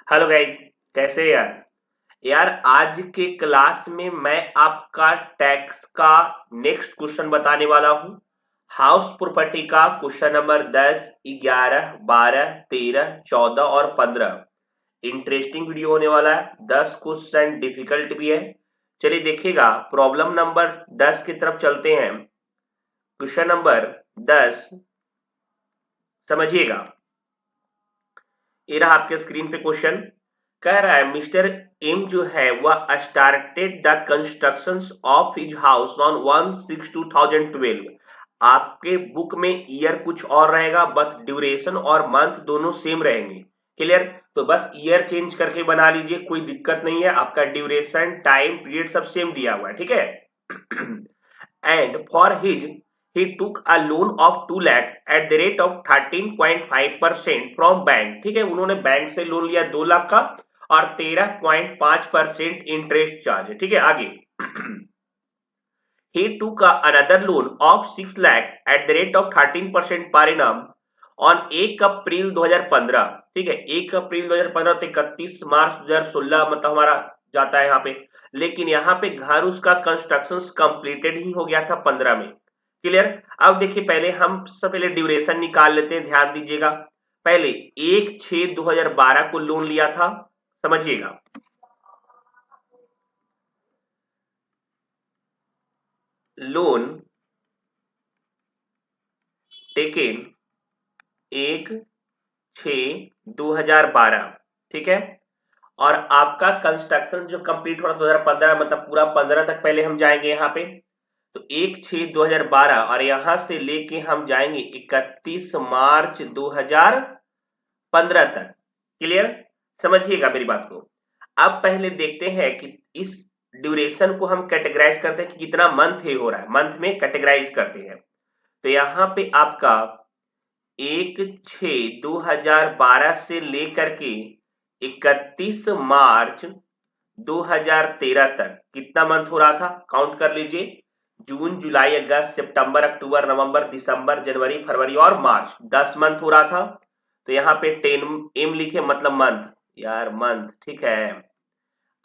Hello guys. कैसे हैं यार? यार आज के क्लास में मैं आपका टैक्स का नेक्स्ट क्वेश्चन बताने वाला हूं। हाउस प्रॉपर्टी का क्वेश्चन नंबर 10, 11, 12, 13, 14 और 15। इंटरेस्टिंग वीडियो होने वाला है। 10 क्वेश्चन डिफिकल्ट भी है। चलिए देखिएगा, प्रॉब्लम नंबर 10 की तरफ चलते हैं। क्वेश्चन नंबर 10 समझिएगा। ये रहा आपके स्क्रीन पे क्वेश्चन। कह रहा है मिस्टर एम जो है वह started the construction of his house on 1/6/2012। आपके बुक में ईयर कुछ और रहेगा, बस ड्यूरेशन और मंथ दोनों सेम रहेंगे। क्लियर? तो बस ईयर चेंज करके बना लीजिए, कोई दिक्कत नहीं है। आपका ड्यूरेशन, टाइम पीरियड सब सेम दिया हुआ है, ठीक है। And for his he took a loan of 2 lakh at the rate of 13.5% from bank. ठीक है, उन्होंने बैंक से लोन लिया 2 लाख का और 13.5% इंटरेस्ट चार्ज। ठीक है, आगे he took another loan of 6 lakh at the rate of 13% per annum on 1 अप्रैल 2015। ठीक है, 1 अप्रैल 2015 तो 31 मार्च 2016 मतलब हमारा जाता है यहाँ पे। लेकिन यहाँ पे घर उसका कंस्ट्रक्शन कंप्लीटेड ही हो गया था 15 में। क्लियर? अब देखिए, पहले हम सबसे पहले ड्यूरेशन निकाल लेते हैं, ध्यान दीजिएगा। पहले 1/6/2012 को लोन लिया था, समझिएगा। Loan taken 1/6/2012। ठीक है, और आपका कंस्ट्रक्शन जो कंप्लीट हो रहा 2015 मतलब पूरा 15 तक पहले हम जाएंगे यहाँ पे। तो 1/6/2012 और यहां से लेके हम जाएंगे 31 मार्च 2015 तक। क्लियर? समझिएगा मेरी बात को। अब पहले देखते हैं कि इस ड्यूरेशन को हम कैटेगराइज करते हैं कि कितना मंथ है हो रहा है, मंथ में कैटेगराइज करते हैं। तो यहाँ पे आपका 1/6/2012 से लेकर के 31 मार्च 2013 तक कितना मंथ हो रहा था, काउंट कर लीजिए। जून, जुलाई, अगस्त, सितंबर, अक्टूबर, नवंबर, दिसंबर, जनवरी, फरवरी और मार्च, 10 मंथ हो रहा था। तो यहाँ पे 10 लिखे मतलब मंथ, यार मंथ। ठीक है,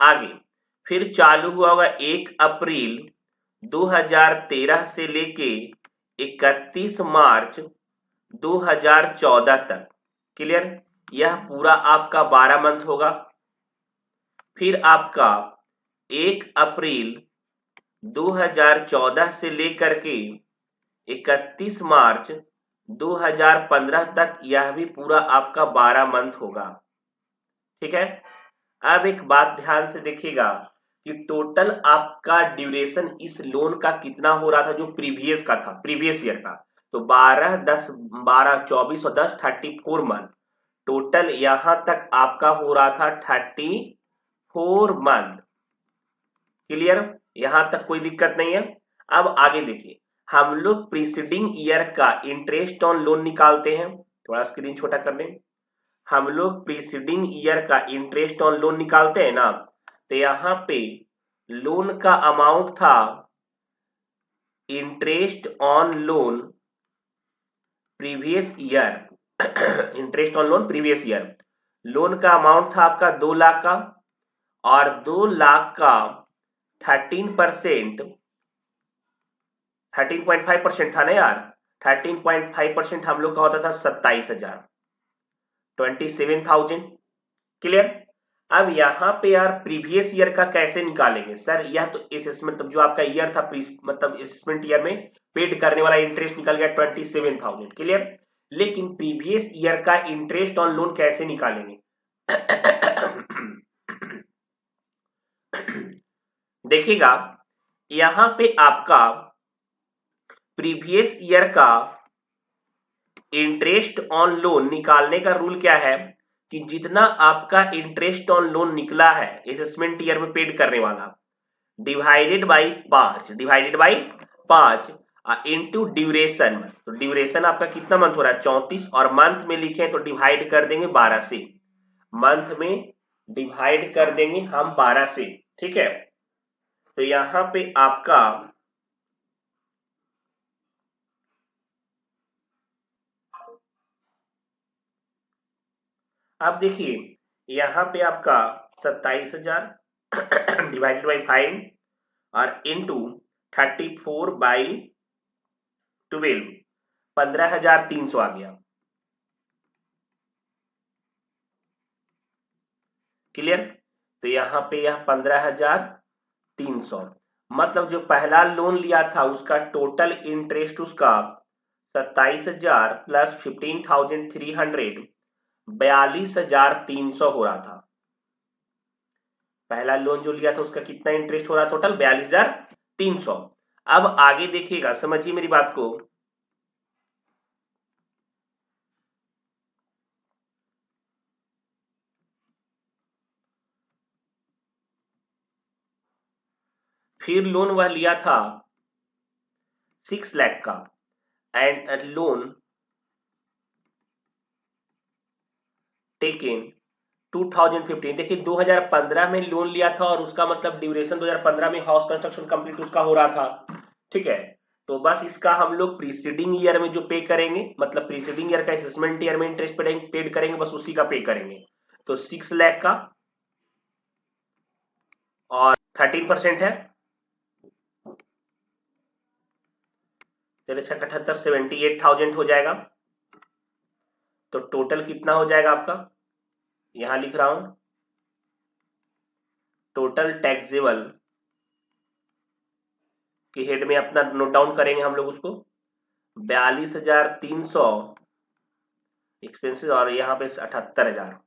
आगे फिर चालू हुआ होगा 1 अप्रैल 2013 से लेके 31 मार्च 2014 तक। क्लियर? यह पूरा आपका 12 मंथ होगा। फिर आपका 1 अप्रैल 2014 से लेकर के 31 मार्च 2015 तक, यह भी पूरा आपका 12 मंथ होगा। ठीक है, अब एक बात ध्यान से देखिएगा कि टोटल आपका ड्यूरेशन इस लोन का कितना हो रहा था जो प्रीवियस का था, प्रीवियस ईयर का। तो 12, 10, 12, 24 और 10, 34 मंथ। टोटल यहां तक आपका हो रहा था 34 मंथ। क्लियर? यहां तक कोई दिक्कत नहीं है। अब आगे देखिए, हम लोग प्रीसीडिंग ईयर का इंटरेस्ट ऑन लोन निकालते हैं। थोड़ा स्क्रीन छोटा कर लें। हम लोग प्रीसीडिंग ईयर का इंटरेस्ट ऑन लोन निकालते हैं ना। तो यहाँ पे लोन का अमाउंट था, interest on loan previous year interest on loan previous year, loan का अमाउंट था आपका 2 लाख का। और 2 लाख का 13%, 13.5% था ना यार। 13.5% हम लोग का होता था 27,000, 27,000। क्लियर? अब यहाँ पे यार प्रीवियस ईयर का कैसे निकालेंगे सर? यह तो असेसमेंट, मतलब जो आपका ईयर था, मतलब असेसमेंट ईयर में पेड करने वाला इंटरेस्ट निकल गया 27,000। क्लियर? लेकिन प्रीवियस ईयर का इंटरेस्ट ऑन लोन कैसे निकालेंगे? देखिएगा, यहां पे आपका प्रीवियस ईयर का इंटरेस्ट ऑन लोन निकालने का रूल क्या है कि जितना आपका इंटरेस्ट ऑन लोन निकला है असेसमेंट ईयर में पेड करने वाला, divided by 5, divided by 5 into duration. तो ड्यूरेशन आपका कितना मंथ हो रहा है? 34। और मंथ में लिखे तो डिवाइड कर देंगे 12 से। मंथ में डिवाइड कर देंगे हम 12 से। ठीक है, तो यहां पे आपका अब देखिए, यहाँ पे आपका 27,000 डिवाइडेड बाई 5 और इंटू 34/12 15,300 आ गया। क्लियर? तो यहाँ पे यह 15,300 मतलब जो पहला लोन लिया था उसका टोटल इंटरेस्ट उसका 27,000 प्लस 15,300 42,300 हो रहा था। पहला लोन जो लिया था उसका कितना इंटरेस्ट हो रहा टोटल 42,300। अब आगे देखिएगा, समझिए मेरी बात को। फिर लोन वह लिया था 6 लाख का एंड लोन टेकन 2015। देखिए 2015 में लोन लिया था और उसका मतलब ड्यूरेशन 2015 में हाउस कंस्ट्रक्शन कंप्लीट उसका हो रहा था। ठीक है, तो बस इसका हम लोग प्रीसीडिंग ईयर में जो पे करेंगे, मतलब प्रीसीडिंग ईयर का असेसमेंट ईयर में इंटरेस्ट पेड करेंगे, बस उसी का पे करेंगे। तो 6 लाख का और 13% है, चलिए 78 78,000 हो जाएगा। तो टोटल कितना हो जाएगा आपका, यहां लिख रहा हूं, टोटल टैक्सेबल के हेड में अपना नोट डाउन करेंगे हम लोग उसको 42,300 एक्सपेंसेस और यहाँ पे 78,000।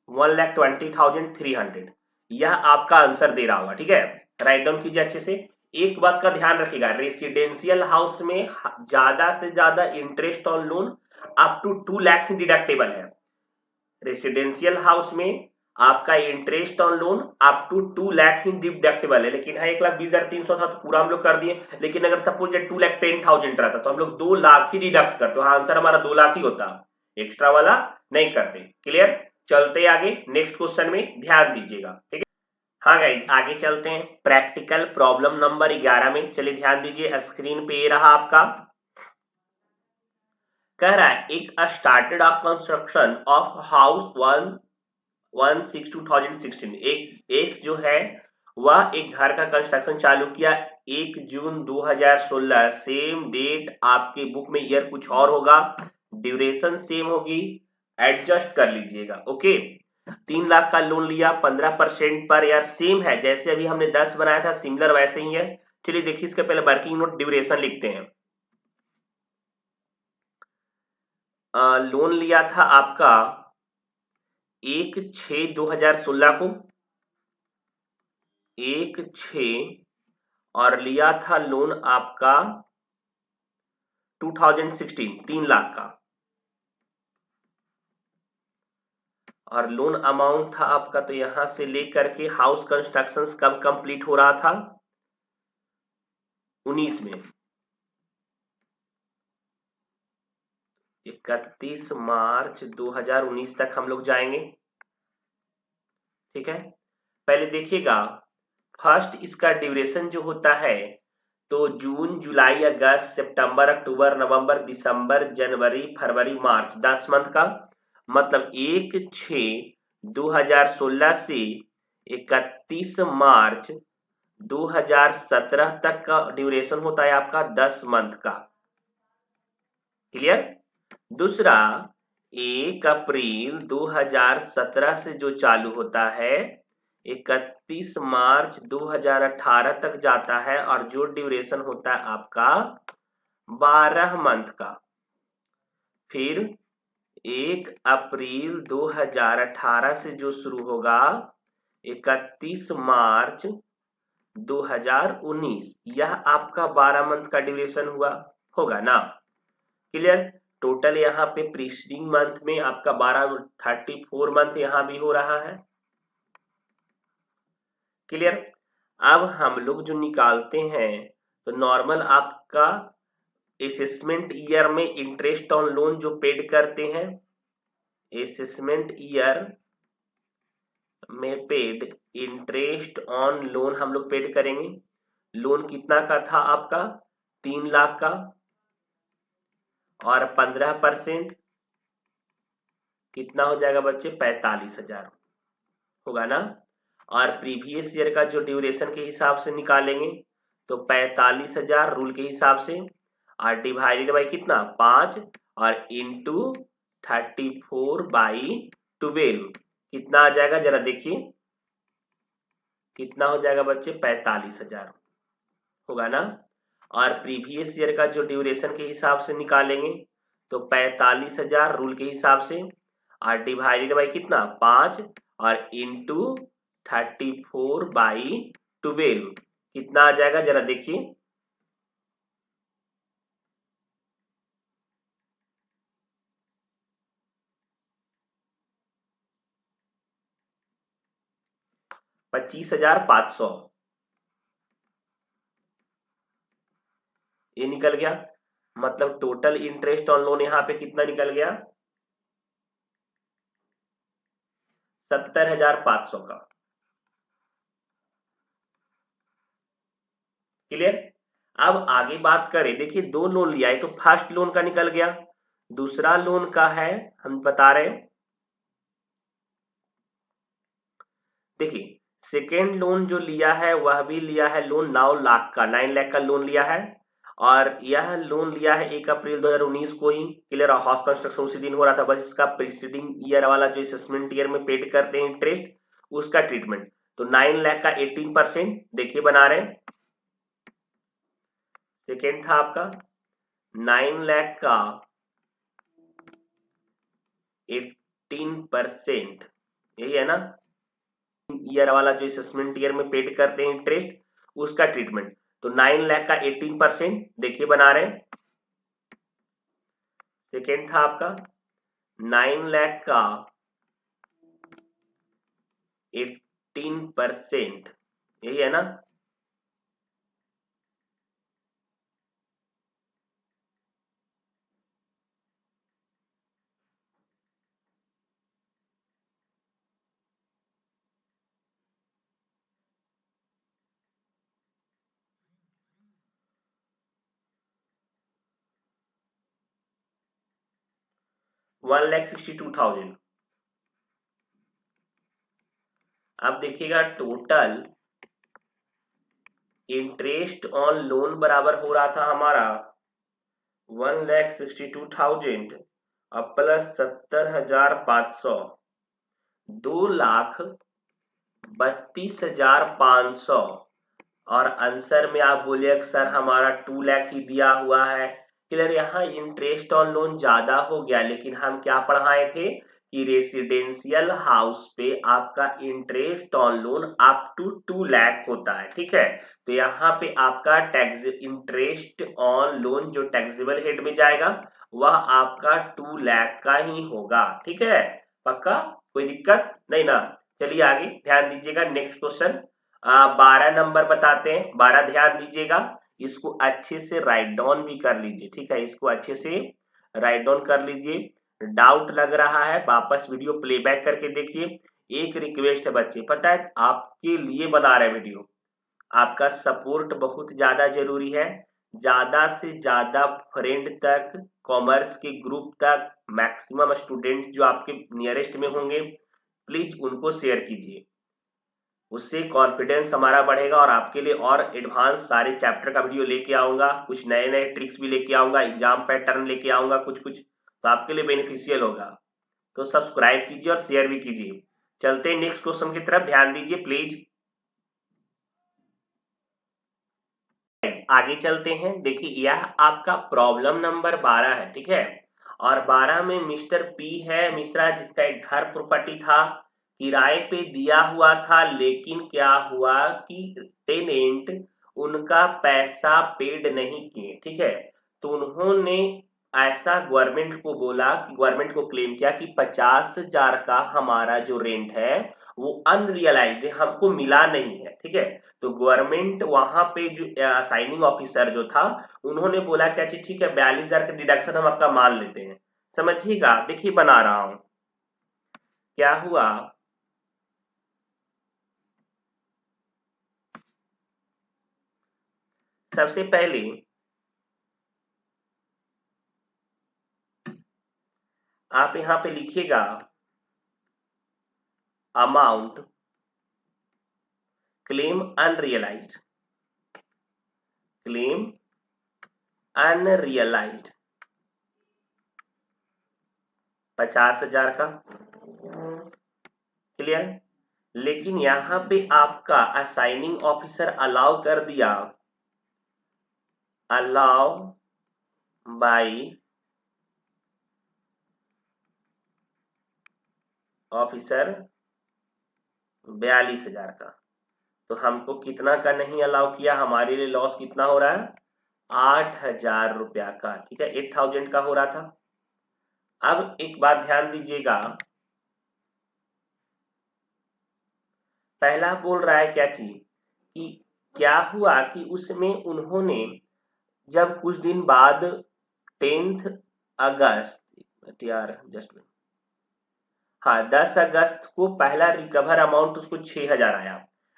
1,20,300 यह आपका आंसर दे रहा होगा। ठीक है, राइट डाउन कीजिए अच्छे से। एक बात का ध्यान रखिएगा, रेसिडेंशियल हाउस में ज्यादा से ज्यादा interest on loan up to 2 lakh ही डिडक्टेबल है। रेसिडेंशियल हाउस में आपका interest on loan up to 2 lakh ही डिडक्टेबल है, लेकिन हाँ 1,20,300 था तो पूरा हम लोग कर दिए। लेकिन अगर सपोज 2,10,000 रहता तो हम लोग 2 लाख ही डिडक्ट करते, हाँ आंसर हमारा 2 लाख ही होता, एक्स्ट्रा वाला नहीं करते। क्लियर? चलते आगे नेक्स्ट क्वेश्चन में ध्यान दीजिएगा। ठीक है, हाँ गाइज आगे चलते हैं प्रैक्टिकल प्रॉब्लम नंबर 11 में। चलिए ध्यान दीजिए, स्क्रीन पे ये रहा आपका। कह रहा है एक started a construction of house 1/6/2016। एक जो है वह एक घर का कंस्ट्रक्शन चालू किया 1 जून 2016। सेम डेट आपके बुक में ईयर कुछ और होगा, ड्यूरेशन सेम होगी, एडजस्ट कर लीजिएगा। ओके, 3 लाख का लोन लिया 15% पर, यार सेम है जैसे अभी हमने 10 बनाया था, सिमिलर वैसे ही है। चलिए देखिए इसके पहले वर्किंग नोट ड्यूरेशन लिखते हैं। लोन लिया था आपका 1/6/2016 को, 1/6 और लिया था लोन आपका 2016 3 लाख का, और लोन अमाउंट था आपका तो यहां से लेकर के हाउस कंस्ट्रक्शन कब कंप्लीट हो रहा था 19 में, 31 मार्च 2019 तक हम लोग जाएंगे। ठीक है, पहले देखिएगा फर्स्ट इसका ड्यूरेशन जो होता है तो जून जुलाई अगस्त सितंबर अक्टूबर नवंबर दिसंबर जनवरी फरवरी मार्च 10 मंथ का, मतलब 1/6/2016 से 31 मार्च 2017 तक का ड्यूरेशन होता है आपका 10 मंथ का। क्लियर? दूसरा 1 अप्रैल 2017 से जो चालू होता है 31 मार्च 2018 तक जाता है और जो ड्यूरेशन होता है आपका 12 मंथ का। फिर 1 अप्रैल 2018 से जो शुरू होगा 31 मार्च 2019, यह आपका 12 मंथ का ड्यूरेशन हुआ होगा ना। क्लियर? टोटल यहाँ पे प्रीसीडिंग मंथ में आपका 34 मंथ यहाँ भी हो रहा है। क्लियर? अब हम लोग जो निकालते हैं तो नॉर्मल आपका असेसमेंट ईयर में इंटरेस्ट ऑन लोन जो पेड करते हैं, असेसमेंट ईयर में पेड इंटरेस्ट ऑन लोन हम लोग पेड करेंगे। लोन कितना का था आपका 3 लाख का, और 15% कितना हो जाएगा बच्चे? 45,000 होगा ना। और प्रीवियस ईयर का जो ड्यूरेशन के हिसाब से निकालेंगे तो 45,000 रूल के हिसाब से और डिवाइडेड बाई कितना? 5 और इंटू 34/12 कितना आ जाएगा जरा देखिए, कितना हो जाएगा बच्चे? 45,000 होगा ना। और प्रीवियस ईयर का जो ड्यूरेशन के हिसाब से निकालेंगे तो 45,000 रूल के हिसाब से और डिवाइडेड बाई कितना? 5 और इंटू 34/12 कितना आ जाएगा जरा देखिए, $25,500 ये निकल गया। मतलब टोटल इंटरेस्ट ऑन लोन यहाँ पे कितना निकल गया? 70,500 का। क्लियर? अब आगे बात करें, देखिए दो लोन लिया है तो फर्स्ट लोन का निकल गया, दूसरा लोन का है हम बता रहे हैं। देखिए सेकेंड लोन जो लिया है वह भी लिया है लोन 9 लाख का, 9 लाख का लोन लिया है और यह लोन लिया है 1 अप्रैल 2019 को ही। क्लियर? हाउस कंस्ट्रक्शन उसी दिन हो रहा था, बस इसका प्रीसीडिंग ईयर वाला जो असेसमेंट ईयर में पेड करते हैं इंटरेस्ट उसका ट्रीटमेंट। तो 9 लाख का 18% देखिए बना रहे हैं। सेकेंड था आपका 9 लाख का 18%, यही है ना, ईयर वाला जो असेसमेंट ईयर में पेड करते हैं इंटरेस्ट उसका ट्रीटमेंट। तो 9 लाख का 18% देखिए बना रहे हैं। सेकेंड था आपका 9 लाख का 18%, यही है ना। $1,62,000। अब देखिएगा टोटल इंटरेस्ट ऑन लोन बराबर हो रहा था हमारा 1,62,000 अब प्लस 70,500, 2,32,500 और आंसर में आप बोलिए सर हमारा 2 लाख ही दिया हुआ है। क्लियर? यहाँ इंटरेस्ट ऑन लोन ज्यादा हो गया, लेकिन हम क्या पढ़ाए थे कि रेसिडेंशियल हाउस पे आपका interest on loan up to 2 lakh होता है। ठीक है, तो यहाँ पे आपका टैक्स इंटरेस्ट ऑन लोन जो टैक्सेबल हेड में जाएगा वह आपका 2 लाख का ही होगा। ठीक है, पक्का? कोई दिक्कत नहीं ना। चलिए आगे ध्यान दीजिएगा, नेक्स्ट क्वेश्चन 12 नंबर बताते हैं। 12 ध्यान दीजिएगा, इसको अच्छे से राइट डाउन भी कर लीजिए। ठीक है, इसको अच्छे से राइट डाउन कर लीजिए। डाउट लग रहा है वापस वीडियो प्लेबैक करके देखिए। एक रिक्वेस्ट है बच्चे, पता है आपके लिए बना रहे वीडियो, आपका सपोर्ट बहुत ज्यादा जरूरी है। ज्यादा से ज्यादा फ्रेंड तक, कॉमर्स के ग्रुप तक, मैक्सिमम स्टूडेंट जो आपके नियरेस्ट में होंगे प्लीज उनको शेयर कीजिए, उससे कॉन्फिडेंस हमारा बढ़ेगा और आपके लिए और एडवांस सारे चैप्टर का वीडियो लेके आऊंगा, कुछ नए नए ट्रिक्स भी लेके आऊंगा, एग्जाम पैटर्न लेके आऊंगा कुछ कुछ, तो आपके लिए बेनिफिशियल होगा। तो सब्सक्राइब कीजिए और शेयर भी कीजिए। चलते हैं नेक्स्ट क्वेश्चन की तरफ, ध्यान दीजिए प्लीज। आगे चलते हैं। देखिए यह आपका प्रॉब्लम नंबर 12 है। ठीक है, और 12 में मिस्टर पी है मिश्रा, जिसका एक घर प्रॉपर्टी था, किराए पे दिया हुआ था, लेकिन क्या हुआ कि टेनेंट उनका पैसा पेड नहीं किए। ठीक है, तो उन्होंने ऐसा गवर्नमेंट को बोला कि गवर्नमेंट को क्लेम किया कि 50,000 का हमारा जो रेंट है वो अनरियलाइज्ड है, हमको मिला नहीं है। ठीक है, तो गवर्नमेंट वहां पे जो साइनिंग ऑफिसर जो था उन्होंने बोला कि अच्छा ठीक है 42,000 का डिडक्शन हम आपका मान लेते हैं। समझिएगा, देखिए बना रहा हूं क्या हुआ। सबसे पहले आप यहां पे लिखिएगा amount claim unrealised, claim unrealised 50,000 का। क्लियर? लेकिन यहां पे आपका असाइनिंग ऑफिसर अलाउ कर दिया, अलाउ बाई ऑफिसर 42,000 का। तो हमको कितना का नहीं अलाउ किया, हमारे लिए लॉस कितना हो रहा है, 8,000 रुपया का। ठीक है, 8,000 का हो रहा था। अब एक बात ध्यान दीजिएगा, पहला बोल रहा है क्या चीज कि क्या हुआ कि उसमें उन्होंने जब कुछ दिन बाद 10 अगस्त यार जस्ट हाँ 10 अगस्त को पहला रिकवर अमाउंट उसको 6,000 आया।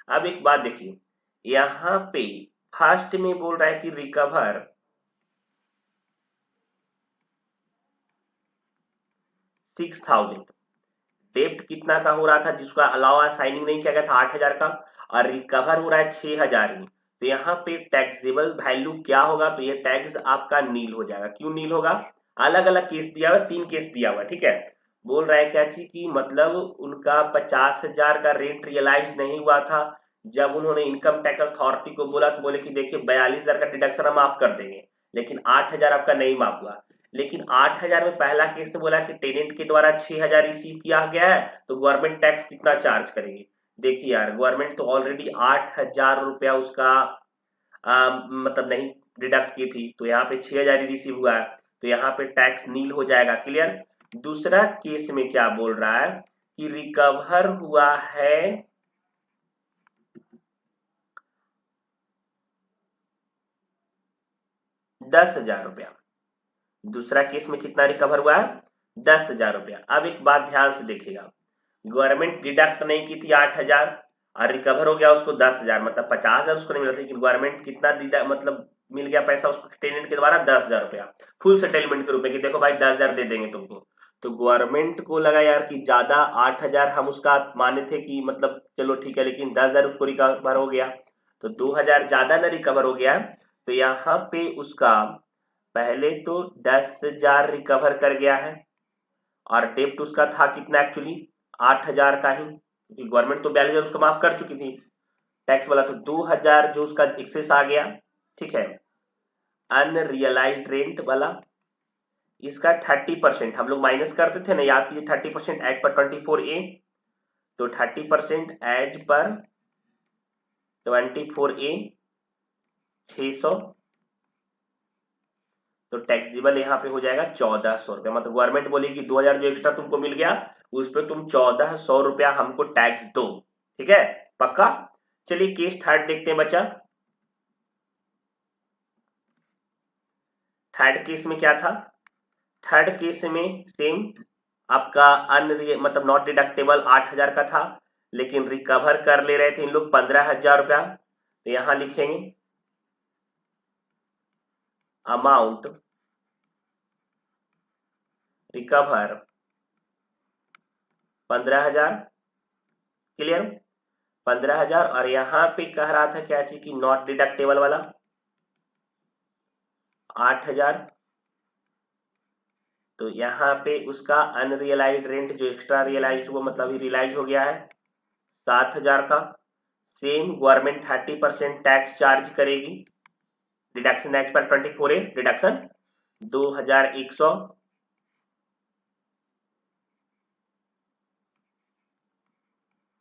अब एक बात देखिए, यहाँ पे फर्स्ट में बोल रहा है कि रिकवर 6,000, डेप्ट कितना का हो रहा था जिसका अलावा साइनिंग नहीं किया गया था 8,000 का, और रिकवर हो रहा है 6,000 ही। तो यहाँ पे टैक्सेबल वैल्यू क्या होगा, तो ये टैक्स आपका नील हो जाएगा। क्यों नील होगा, अलग अलग केस दिया हुआ, 3 केस दिया हुआ। ठीक है, बोल रहा है क्या चीज की मतलब उनका 50,000 का रेंट रियलाइज नहीं हुआ था। जब उन्होंने इनकम टैक्स अथॉरिटी को बोला तो बोले कि देखिए 42,000 का डिडक्शन हम माफ कर देंगे, लेकिन 8,000 आपका नहीं माफ हुआ। लेकिन 8,000 में पहला केस से बोला कि टेनेंट के द्वारा 6,000 रिसीव किया गया है, तो गवर्नमेंट टैक्स कितना चार्ज करेगी। देखिए यार, गवर्नमेंट तो ऑलरेडी 8,000 रुपया उसका मतलब नहीं डिडक्ट की थी, तो यहाँ पे 6,000 ही रिसीव हुआ है, तो यहाँ पे टैक्स नील हो जाएगा। क्लियर? दूसरा केस में क्या बोल रहा है कि रिकवर हुआ है 10,000 रुपया। दूसरा केस में कितना रिकवर हुआ है, 10,000 रुपया। अब एक बात ध्यान से देखिएगा, गवर्नमेंट डिडक्ट नहीं की थी 8,000 और रिकवर हो गया उसको 10,000, मतलब 50,000 उसको नहीं मिला था, लेकिन गवर्नमेंट कितना मतलब मिल गया पैसा उसको टेनेंट के द्वारा 10,000 रुपया फुल सेटलमेंट के रूप में कि देखो भाई 10,000 दे देंगे तुमको। तो गवर्नमेंट को लगा यार कि ज्यादा 8,000 हम उसका माने थे कि मतलब चलो ठीक है, लेकिन 10,000 उसको रिकवर हो गया, तो 2,000 ज्यादा ना रिकवर हो गया। तो यहाँ पे उसका पहले तो 10,000 रिकवर कर गया है, और डेप्ट उसका था कितना एक्चुअली 8,000 का ही, क्योंकि गवर्नमेंट तो 42,000 उसको माफ कर चुकी थी टैक्स वाला, तो 2,000 जो उसका एक्सेस आ गया। ठीक है, अनरियलाइज्ड रेंट वाला इसका 30% हम लोग माइनस करते थे ना, याद कीजिए 30% एज पर 24A, तो 30% एज पर 24A 600, तो टैक्सेबल यहाँ पे हो जाएगा 1,400 रुपया। मतलब गवर्नमेंट बोलेगी 2,000 जो एक्स्ट्रा तुमको मिल गया उस पर तुम 1,400 रुपया हमको टैक्स दो। ठीक है, पक्का? चलिए केस थर्ड देखते हैं बच्चा। थर्ड केस में क्या था, थर्ड केस में सेम आपका मतलब नॉट डिडक्टेबल 8,000 का था, लेकिन रिकवर कर ले रहे थे इन लोग 15,000 रुपया। तो यहां लिखेंगे अमाउंट रिकवर 15,000। क्लियर? 15,000, और यहां पे कह रहा था क्या चीज की नॉट डिडक्टेबल वाला 8,000, तो यहाँ पे उसका अनरियलाइज्ड रेंट जो एक्स्ट्रा रियलाइज्ड हुआ मतलब ही रियलाइज हो गया है 7,000 का। सेम गवर्नमेंट 30% टैक्स चार्ज करेगी, डिडक्शन एक्ट पर 24A डिडक्शन 2,100,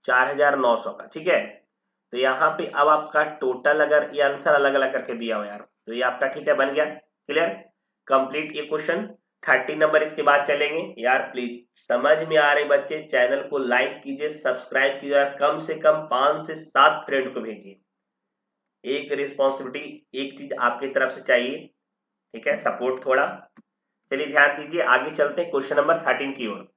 4,900 का। ठीक है, तो यहाँ पे अब आपका टोटल अगर ये आंसर अलग अलग करके दिया हो यार, तो ये आपका ठीक है बन गया। क्लियर? कंप्लीट ये क्वेश्चन। 30 नंबर इसके बाद चलेंगे। यार प्लीज समझ में आ रहे बच्चे चैनल को लाइक कीजिए, सब्सक्राइब कीजिए, कम से कम 5 से 7 फ्रेंड को भेजिए। एक रिस्पॉन्सिबिलिटी एक चीज आपकी तरफ से चाहिए, ठीक है, सपोर्ट थोड़ा। चलिए ध्यान दीजिए, आगे चलते हैं क्वेश्चन नंबर 13 की ओर।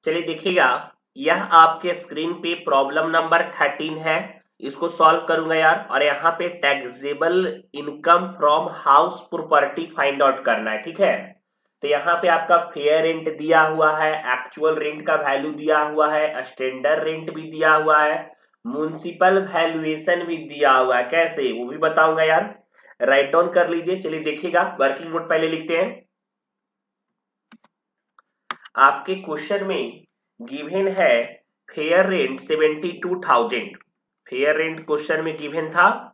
चलिए देखिएगा, यह आपके स्क्रीन पे प्रॉब्लम नंबर 13 है, इसको सॉल्व करूंगा यार। और यहाँ पे taxable income from house property find out करना है। ठीक है, तो यहाँ पे आपका फेयर रेंट दिया हुआ है, एक्चुअल रेंट का वैल्यू दिया हुआ है, स्टैंडर्ड रेंट भी दिया हुआ है, म्युनिसिपल वैल्यूएशन भी दिया हुआ है। कैसे वो भी बताऊंगा यार, राइट डाउन कर लीजिए। चलिए देखिएगा, वर्किंग नोट पहले लिखते हैं। आपके क्वेश्चन में गिवन है fair rent 72,000। Fair rent question में गिवन था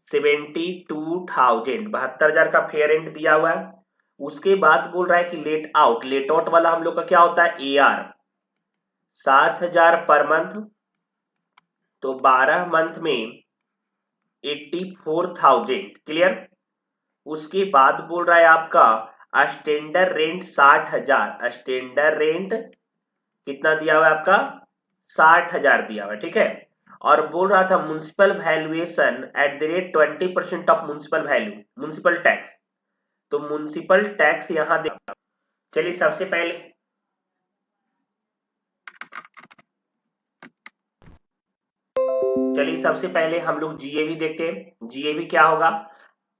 72,000, 72,000 का फेयर रेंट दिया हुआ है। उसके बाद बोल रहा है कि लेट आउट वाला हम लोग का क्या होता है, AR 7,000 पर मंथ, तो 12 मंथ में 84,000। क्लियर। उसके बाद बोल रहा है आपका स्टैंडर्ड रेंट 60,000। स्टैंडर्ड रेंट कितना दिया हुआ है आपका, 60,000 दिया हुआ है, ठीक है। और बोल रहा था municipal valuation at the rate 20% of municipal value, municipal tax. तो म्युनिसिपल टैक्स यहां दे। चलिए सबसे पहले हम लोग जीएवी देखते हैं। जीएवी क्या होगा,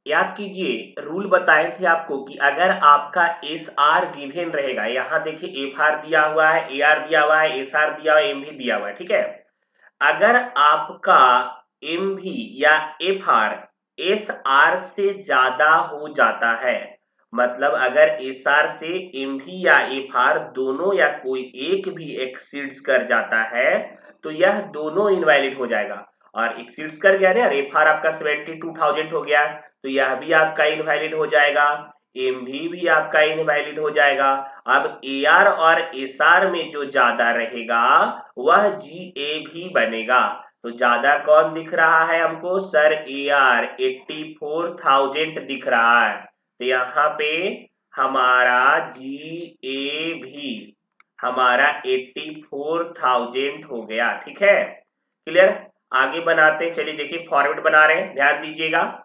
याद कीजिए रूल बताए थे आपको कि अगर आपका एस आर गिवन रहेगा, यहां देखिए एफ आर दिया हुआ है, ए आर दिया हुआ है, एस आर दिया हुआ है, एम भी दिया हुआ है, ठीक है। अगर आपका एम भी या एफ आर एस आर से ज्यादा हो जाता है, मतलब अगर एस आर से एम भी या एफ आर दोनों या कोई एक भी एक्सीड्स कर जाता है, तो यह दोनों इनवैलिड हो जाएगा। और एक्सीड्स कर गया ना, एफ आर आपका 72,000 हो गया, तो यह भी आपका इनवैलिड हो जाएगा, एम भी आपका इनवैलिड हो जाएगा। अब ए आर और एस आर में जो ज्यादा रहेगा वह जी ए भी बनेगा। तो ज्यादा कौन दिख रहा है हमको, सर ए आर 84,000 दिख रहा है। तो यहाँ पे हमारा जी ए भी हमारा 84,000 हो गया, ठीक है। क्लियर। आगे बनाते हैं, चलिए देखिए फॉर्मेट बना रहे हैं, ध्यान दीजिएगा।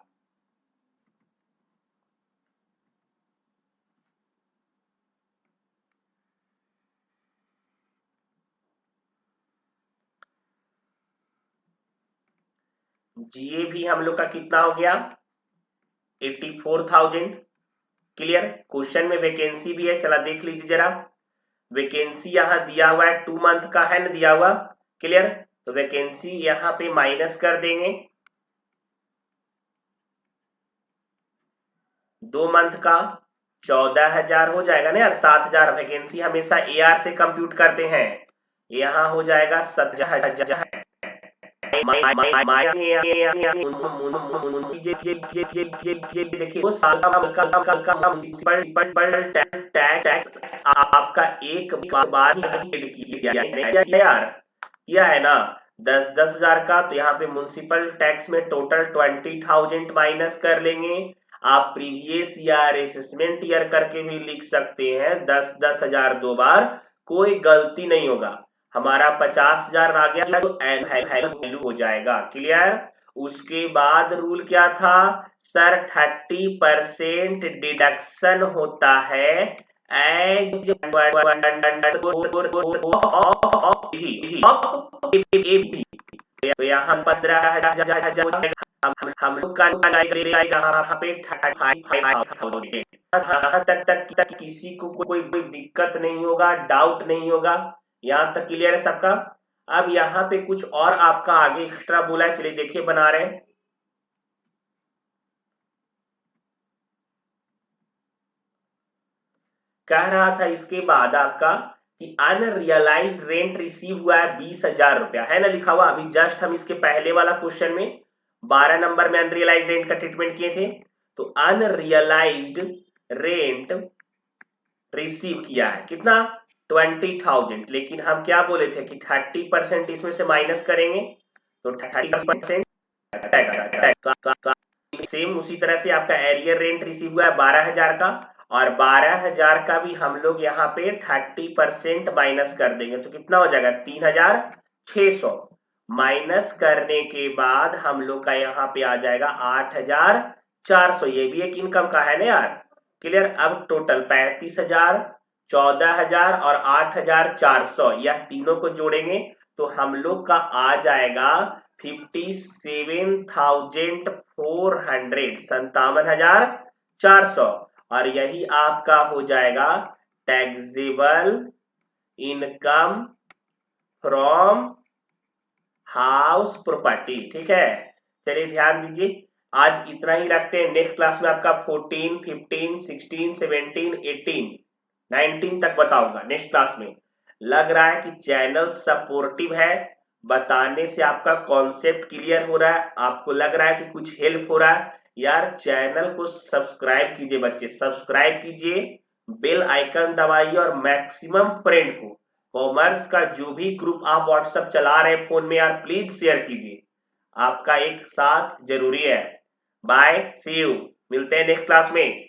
जीए भी हम लोग का कितना हो गया, 84,000। क्लियर। क्वेश्चन में वैकेंसी भी है, चला देख लीजिए जरा। वैकेंसी यहाँ दिया हुआ है 2 मंथ का है ना दिया हुआ। क्लियर। तो वैकेंसी यहाँ पे माइनस कर देंगे 2 मंथ का, 14,000 हो जाएगा ना यार। 7,000 वैकेंसी हमेशा AR से कंप्यूट करते हैं, यहाँ हो जाएगा 7,000। देखिए वो साल का म्युनिसिपल टैक्स आपका एक बार ही यार किया है ना, 10,000 का। तो यहाँ पे म्युनिसिपल टैक्स में टोटल 20,000 माइनस कर लेंगे। आप प्रीवियस ईयर असेसमेंट ईयर करके भी लिख सकते हैं, 10,000 दो बार, कोई गलती नहीं होगा। हमारा 50,000 आ गया तो वैल्यू हो जाएगा। क्लियर। उसके बाद रूल क्या था, सर 30% डिडक्शन होता है एज तो यहाँ 15,000 हम लोग का यहाँ पे 35,000। यहाँ तक किसी को कोई दिक्कत नहीं होगा, डाउट नहीं होगा, यहाँ तक क्लियर है सबका। अब यहाँ पे कुछ और आपका आगे एक्स्ट्रा बोला है, चलिए देखिए बना रहे हैं। कह रहा था इसके बाद आपका कि अनरियलाइज्ड रेंट रिसीव हुआ है 20,000 रुपया, है ना लिखा हुआ। अभी जस्ट हम इसके पहले वाला क्वेश्चन में 12 नंबर में अनरियलाइज्ड रेंट का ट्रीटमेंट किए थे। तो अनरियलाइज्ड रेंट रिसीव किया है कितना, 20,000। लेकिन हम क्या बोले थे कि 30% इसमें से माइनस करेंगे तो 30% सेम उसी तरह से आपका एरियर रेंट रिसीव हुआ है 12,000 का, और 12,000 का भी हम लोग यहाँ पे 30% माइनस कर देंगे, तो कितना हो जाएगा 3,600। माइनस करने के बाद हम लोग का यहाँ पे आ जाएगा 8,400। ये भी एक इनकम का है ना यार। क्लियर। अब टोटल 35,000, 14,000 और 8,400, यह तीनों को जोड़ेंगे तो हम लोग का आ जाएगा 57,400, 57,400। और यही आपका हो जाएगा taxable income from house property. ठीक है, चलिए ध्यान दीजिए, आज इतना ही रखते हैं। नेक्स्ट क्लास में आपका 14, 15, 16, 17, 18, 19 तक बताऊंगा नेक्स्ट क्लास में। लग रहा है कि चैनल सपोर्टिव है, बताने से आपका कॉन्सेप्ट क्लियर हो रहा है, आपको लग रहा है कि कुछ हेल्प हो रहा है यार। चैनल को सब्सक्राइब कीजिए बच्चे, सब्सक्राइब कीजिए, बेल आइकन दबाइए और मैक्सिमम फ्रेंड को, कॉमर्स का जो भी ग्रुप आप व्हाट्सएप चला रहे हैं फोन में यार, प्लीज शेयर कीजिए, आपका एक साथ जरूरी है। बाय, सी यू, मिलते हैं नेक्स्ट क्लास में।